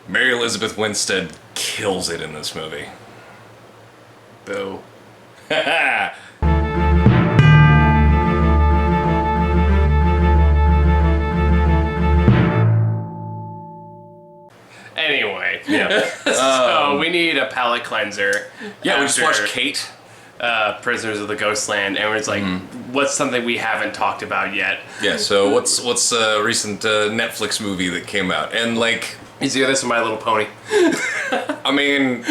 Mary Elizabeth Winstead kills it in this movie. Boo. Anyway, Yeah. so we need a palate cleanser. Yeah, we just after, watched Kate. Prisoners of the Ghostland, and it's like, what's something we haven't talked about yet? Yeah, so what's a recent Netflix movie that came out? And like, You see this in My Little Pony? I mean,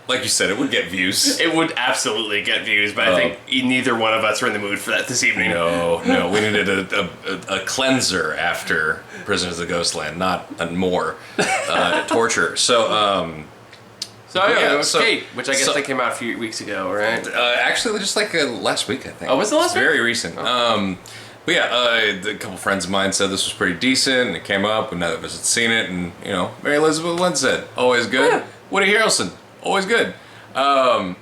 like you said, it would get views. It would absolutely get views, but I think neither one of us are in the mood for that this evening. No, we needed a cleanser after Prisoners of the Ghostland, not more torture. So, yeah, it was so- Kate, which I guess so- that came out a few weeks ago, right? actually, just like last week, I think. Oh, was it last week? Very recent. But yeah, a couple friends of mine said this was pretty decent, and it came up, and none of us had seen it, and, Mary Elizabeth Winstead, always good. Yeah. Woody Harrelson, always good.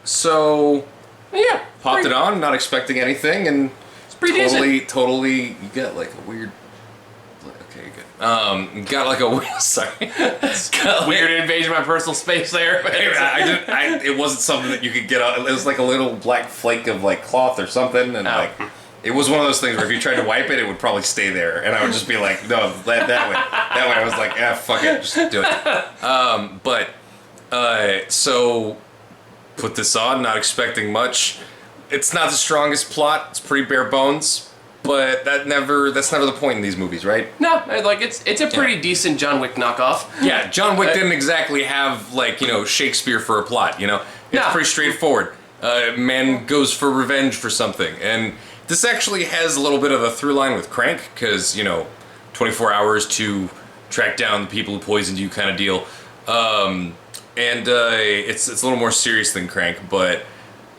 So, Yeah. popped it on, not expecting anything, and It's pretty decent. totally, you got like a weird, okay, good. Got like a, sorry. Got like- Weird invasion of my personal space there. it wasn't something that you could get out. It was like a little black flake of like cloth or something, and like it was one of those things where if you tried to wipe it, it would probably stay there, and I would just be like, no, that way. I was like, fuck it, just do it. So put this on, not expecting much. It's not the strongest plot. It's pretty bare bones, but that's never the point in these movies, right? No, like it's a pretty decent John Wick knockoff. Yeah, John Wick didn't exactly have like Shakespeare for a plot. It's No. pretty straightforward. Man goes for revenge for something, and this actually has a little bit of a through line with Crank, because 24 hours to track down the people who poisoned you, kind of deal. It's a little more serious than Crank, but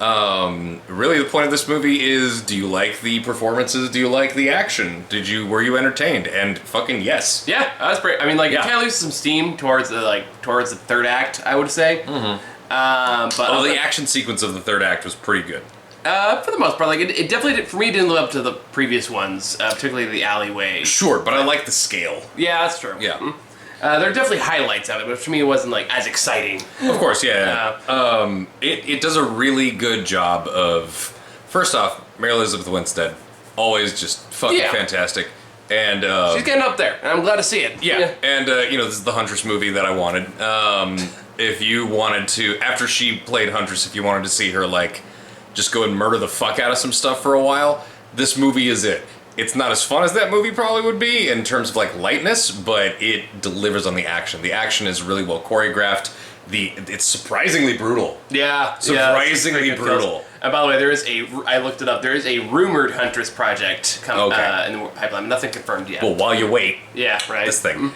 really the point of this movie is: do you like the performances? Do you like the action? Were you entertained? And fucking yes. Yeah, that's pretty. I mean, like, Yeah. it kind of loses some steam towards the third act, I would say. Mm-hmm. But The action sequence of the third act was pretty good. for the most part, like it definitely for me didn't live up to the previous ones, particularly the alleyway. Sure, but I like the scale. Yeah, that's true. Yeah. Mhm. There are definitely highlights of it, but for me, it wasn't like as exciting. Of course, yeah. It does a really good job of, first off, Mary Elizabeth Winstead, always just fucking Yeah. fantastic. And She's getting up there, and I'm glad to see it. yeah, and this is the Huntress movie that I wanted. If you wanted to, after she played Huntress, if you wanted to see her like just go and murder the fuck out of some stuff for a while, this movie is it. It's not as fun as that movie probably would be in terms of like lightness, but it delivers on the action. The action is really well choreographed. It's surprisingly brutal. Yeah, Surprisingly yeah, brutal. And by the way, I looked it up. There is a rumored Huntress project coming Okay. in the pipeline. Nothing confirmed yet. Well, while you wait, Yeah, right. this thing.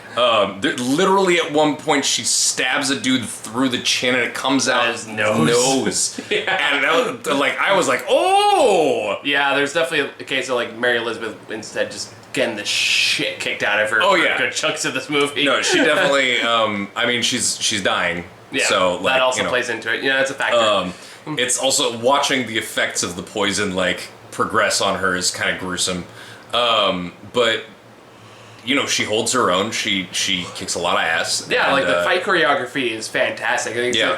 Literally at one point she stabs a dude through the chin and it comes out His nose. Yeah. And I was like, oh! Yeah, there's definitely a case of like Mary Elizabeth instead just getting the shit kicked out of her Oh, for yeah. good chunks of this movie. No, she definitely, I mean, she's dying. Yeah, so, like, that also plays into it. Yeah, it's a factor. It's also watching the effects of the poison, like, progress on her is kind of gruesome. But, she holds her own. She kicks a lot of ass. Yeah, and, like the fight choreography is fantastic. I think Yeah.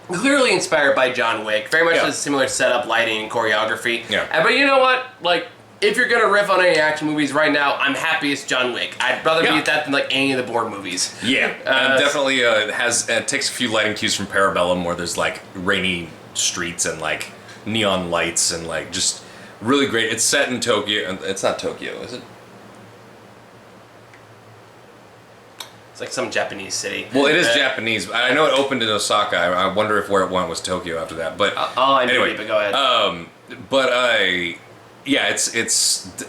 it's clearly inspired by John Wick. Very much Yeah. a similar setup, lighting, and choreography. Yeah. But you know what? Like, if you're gonna riff on any action movies right now, I'm happy it's John Wick. I'd rather be Yeah. at that than like any of the Bourne movies. Yeah, and definitely takes a few lighting cues from Parabellum, where there's like rainy streets and like neon lights and like just really great. It's set in Tokyo. It's not Tokyo, is it? It's like some Japanese city. Well, it is Japanese. I know it opened in Osaka. I wonder if where it went was Tokyo after that. But I know, anyway, but go ahead. Yeah, it's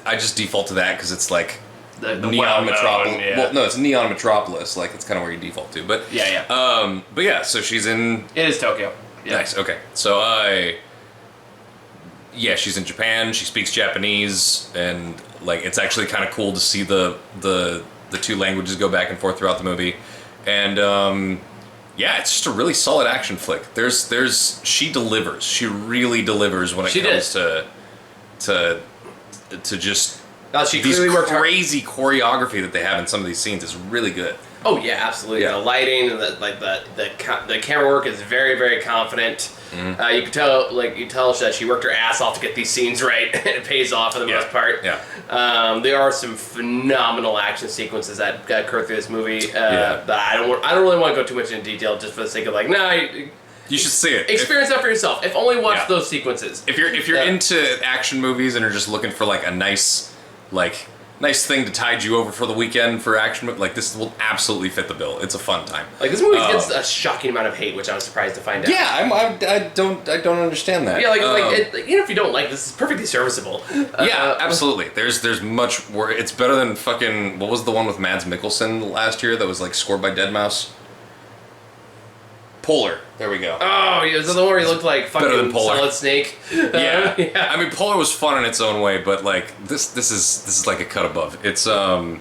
I just default to that because it's like the neon well-known, metropolis. yeah. Well, no, it's neon metropolis. Like it's kind of where you default to. But Yeah. but yeah, so she's in. It is Tokyo. Yeah. Nice. Okay. So yeah, she's in Japan. She speaks Japanese, and like it's actually kind of cool to see the two languages go back and forth throughout the movie. And yeah, it's just a really solid action flick. She delivers. She really delivers when it comes to just She these clearly worked hard. crazy choreography that they have in some of these scenes is really good. Oh yeah, absolutely. Yeah. The lighting and the camera work is very, very confident. Mm-hmm. You can tell that she worked her ass off to get these scenes right, and it pays off for the most part. Yeah. There are some phenomenal action sequences that occur through this movie that I don't really want to go too much into detail just for the sake of You should see it. Experience that for yourself. If only watch those sequences. If you're into action movies and are just looking for like a nice thing to tide you over for the weekend for action, like this will absolutely fit the bill. It's a fun time. Like this movie gets a shocking amount of hate, which I was surprised to find out. Yeah, I don't understand that. Yeah, even if you don't like this, is perfectly serviceable. Yeah, absolutely. There's much more. It's better than fucking what was the one with Mads Mikkelsen last year that was like scored by Deadmau5? Polar. There we go. Oh, yeah, was that the one where he looked like fucking Solid Snake? Yeah. I mean, Polar was fun in its own way, but like this is like a cut above. It's when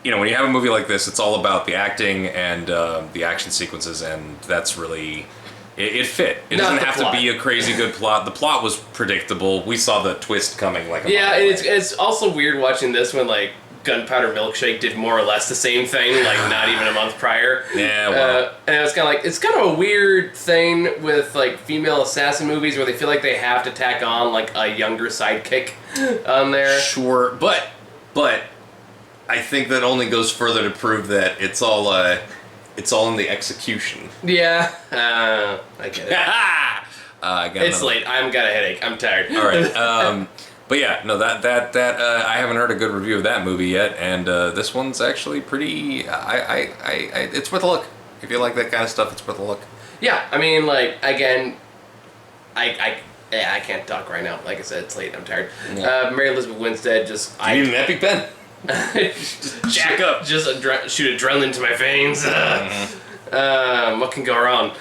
you have a movie like this, it's all about the acting and the action sequences, and that's really it fit. It doesn't have to be a crazy good plot. The plot was predictable. We saw the twist coming like a mile away. It's also weird watching this when like Gunpowder Milkshake did more or less the same thing, like not even a month prior. Yeah, well. And it was it's kind of a weird thing with like female assassin movies where they feel like they have to tack on like a younger sidekick on there. Sure, but I think that only goes further to prove that it's all in the execution. Yeah, I get it. It's late. I've got a headache. I'm tired. All right. But yeah, no, that I haven't heard a good review of that movie yet, and this one's actually pretty. It's worth a look. If you like that kind of stuff, it's worth a look. Yeah, I mean, like again, I can't talk right now. Like I said, it's late. I'm tired. Yeah. Mary Elizabeth Winstead You need an epic pen. just jack up. Just shoot adrenaline to my veins. What can go wrong?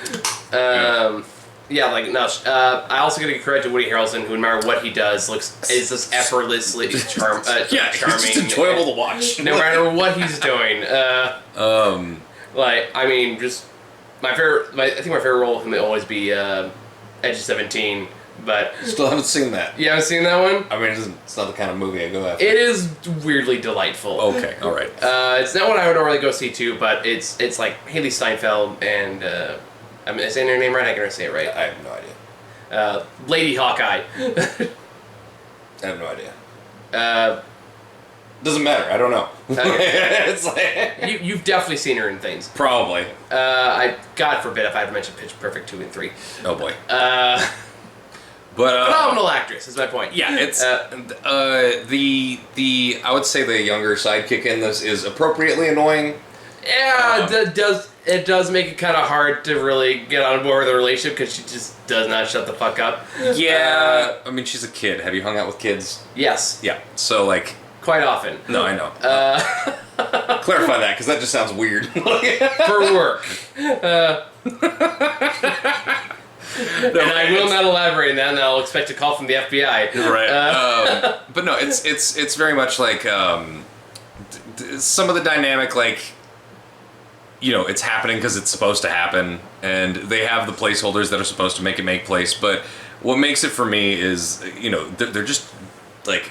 Yeah, like no. I also gotta give credit to Woody Harrelson, who no matter what he does, is just effortlessly charming. It's just enjoyable to watch. No matter what he's doing. Like I mean, just my favorite. I think my favorite role of him will always be Edge of 17. But still haven't seen that. You haven't seen that one? I mean, it's not the kind of movie I go after. It is weirdly delightful. Okay, all right. It's not one I would normally go see too, but it's like Haley Steinfeld and am I saying her name right? I can never say it right. I have no idea. Lady Hawkeye. I have no idea. Doesn't matter. I don't know. Okay. It's like you've definitely seen her in things. Probably. God forbid if I had to mention Pitch Perfect 2 and 3. Oh boy. But phenomenal actress is my point. Yeah, it's the I would say the younger sidekick in this is appropriately annoying. Yeah, it does make it kind of hard to really get on board with the relationship because she just does not shut the fuck up. Yeah, I mean she's a kid. Have you hung out with kids? Yes. Yeah. So like quite often. No, I know. Clarify that because that just sounds weird. For work. And I will not elaborate on that, and I'll expect a call from the FBI. Right. But no, it's very much like some of the dynamic, like, it's happening because it's supposed to happen, and they have the placeholders that are supposed to make place. But what makes it for me is, they're just like,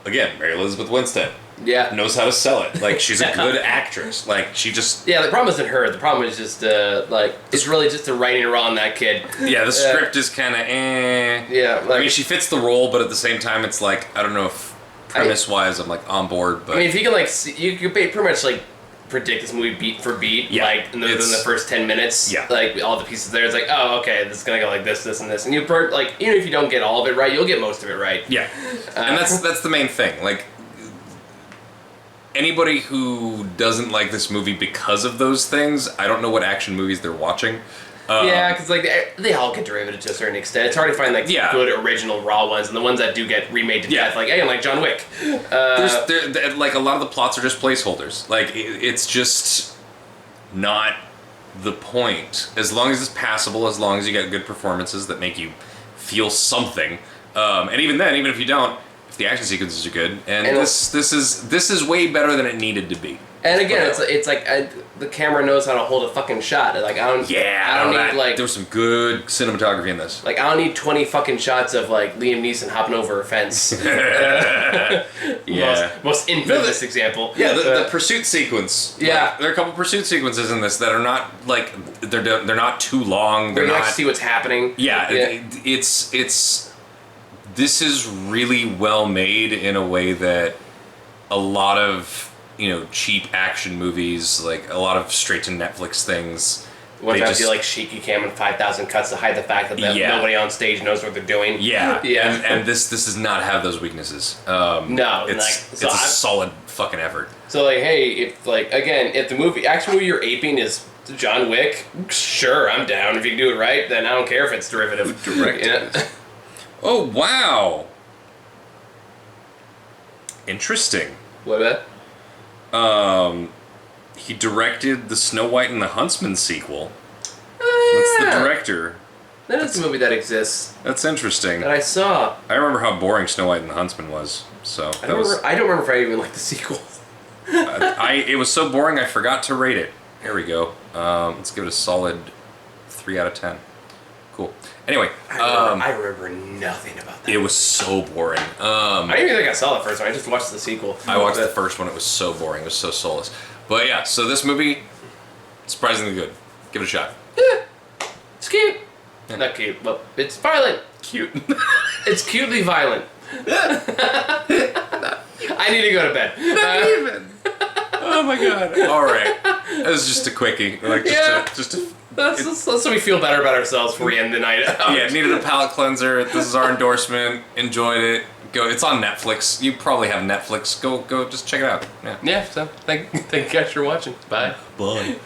again, Mary Elizabeth Winstead. Yeah. Knows how to sell it. Like, she's a good actress. Like, she just... Yeah, the problem isn't her. The problem is just, it's really just the writing around that kid. Yeah, the script is kind of Yeah. I mean, she fits the role, but at the same time, it's like, I don't know if premise-wise I'm, like, on board, but... I mean, if you can, you could pretty much, predict this movie beat for beat, in the first 10 minutes. Yeah. Like, all the pieces there, it's like, oh, okay, this is gonna go like this, this, and this. And even if you don't get all of it right, you'll get most of it right. Yeah. And that's the main thing. Like, anybody who doesn't like this movie because of those things, I don't know what action movies they're watching. Yeah, because they all get derivative to a certain extent. It's hard to find good original raw ones, and the ones that do get remade to death, like John Wick. Like a lot of the plots are just placeholders. Like it's just not the point. As long as it's passable, as long as you get good performances that make you feel something, and even then, even if you don't. The action sequences are good, and this is way better than it needed to be. And again, it's like the camera knows how to hold a fucking shot. Like I don't need like there was some good cinematography in this. Like I don't need 20 fucking shots of like Liam Neeson hopping over a fence. Most infamous example. Yeah, the pursuit sequence. Yeah, like, there are a couple pursuit sequences in this that are not like they're not too long. They're you not like see what's happening. Yeah, it's this is really well made in a way that a lot of cheap action movies, like a lot of straight to Netflix things. What if I do like shaky cam and 5,000 cuts to hide the fact that nobody on stage knows what they're doing? Yeah, yeah. And this does not have those weaknesses. No, it's a solid fucking effort. So like, hey, if the action movie you're aping is John Wick, sure, I'm down. If you can do it right, then I don't care if it's derivative. Directed. Oh wow. Interesting. What about? He directed the Snow White and the Huntsman sequel. Oh, That's the director. That is a movie that exists. That's interesting. That I saw. I remember how boring Snow White and the Huntsman was. So I don't remember if I even liked the sequel. It was so boring I forgot to rate it. Here we go. Let's give it a solid 3 out of 10. Cool. Anyway, I remember nothing about that. It was so boring. I didn't even think I saw the first one. I just watched the sequel. I watched the first one. It was so boring. It was so soulless. But yeah, so this movie, surprisingly good. Give it a shot. Yeah. It's cute. Yeah. Not cute, but it's violent. Cute. It's cutely violent. I need to go to bed. Not even. Oh my god. All right. That was just a quickie. Like That's so we feel better about ourselves before we end the night out. Yeah, needed a palate cleanser. This is our endorsement. Enjoyed it. Go. It's on Netflix. You probably have Netflix. Go. Just check it out. Yeah. Yeah. So thank you guys for watching. Bye. Bye.